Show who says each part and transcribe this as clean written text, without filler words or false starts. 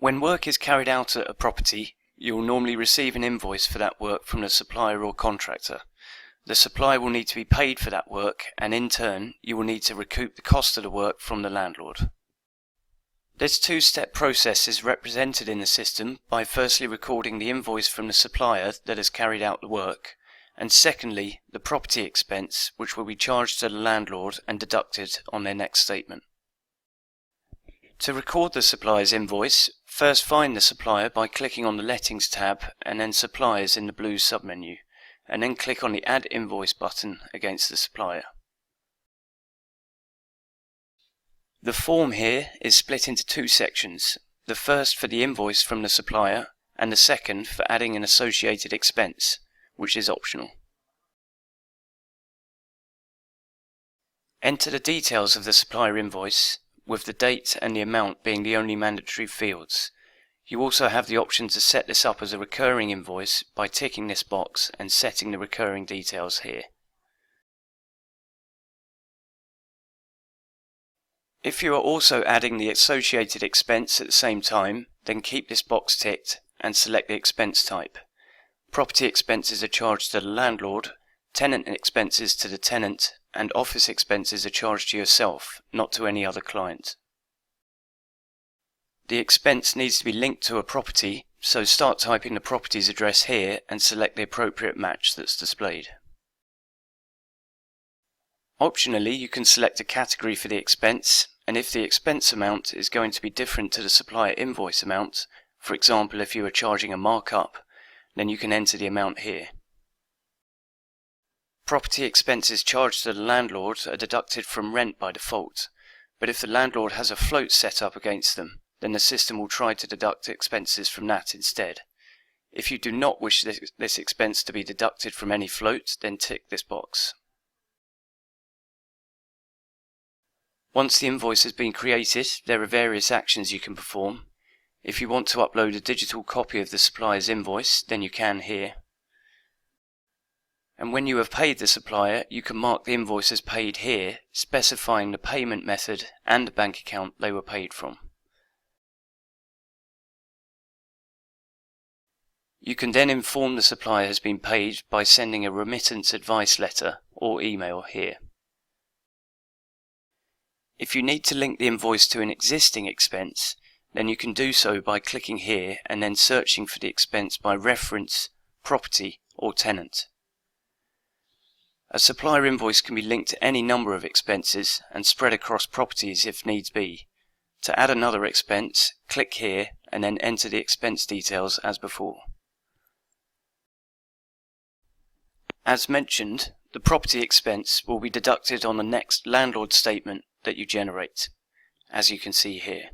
Speaker 1: When work is carried out at a property, you will normally receive an invoice for that work from the supplier or contractor. The supplier will need to be paid for that work, and in turn, you will need to recoup the cost of the work from the landlord. This two-step process is represented in the system by firstly recording the invoice from the supplier that has carried out the work, and secondly, the property expense, which will be charged to the landlord and deducted on their next statement. To record the supplier's invoice, first find the supplier by clicking on the Lettings tab and then Suppliers in the blue submenu, and then click on the Add Invoice button against the supplier. The form here is split into two sections, the first for the invoice from the supplier and the second for adding an associated expense, which is optional. Enter the details of the supplier invoice, with the date and the amount being the only mandatory fields. You also have the option to set this up as a recurring invoice by ticking this box and setting the recurring details here. If you are also adding the associated expense at the same time, then keep this box ticked and select the expense type. Property expenses are charged to the landlord, tenant expenses to the tenant, and office expenses are charged to yourself, not to any other client. The expense needs to be linked to a property, so start typing the property's address here and select the appropriate match that's displayed. Optionally, you can select a category for the expense, and if the expense amount is going to be different to the supplier invoice amount, for example if you are charging a markup, then you can enter the amount here. Property expenses charged to the landlord are deducted from rent by default, but if the landlord has a float set up against them, then the system will try to deduct expenses from that instead. If you do not wish this expense to be deducted from any float, then tick this box. Once the invoice has been created, there are various actions you can perform. If you want to upload a digital copy of the supplier's invoice, then you can here. And when you have paid the supplier, you can mark the invoice as paid here, specifying the payment method and the bank account they were paid from. You can then inform the supplier has been paid by sending a remittance advice letter or email here. If you need to link the invoice to an existing expense, then you can do so by clicking here and then searching for the expense by reference, property, or tenant. A supplier invoice can be linked to any number of expenses and spread across properties if needs be. To add another expense, click here and then enter the expense details as before. As mentioned, the property expense will be deducted on the next landlord statement that you generate, as you can see here.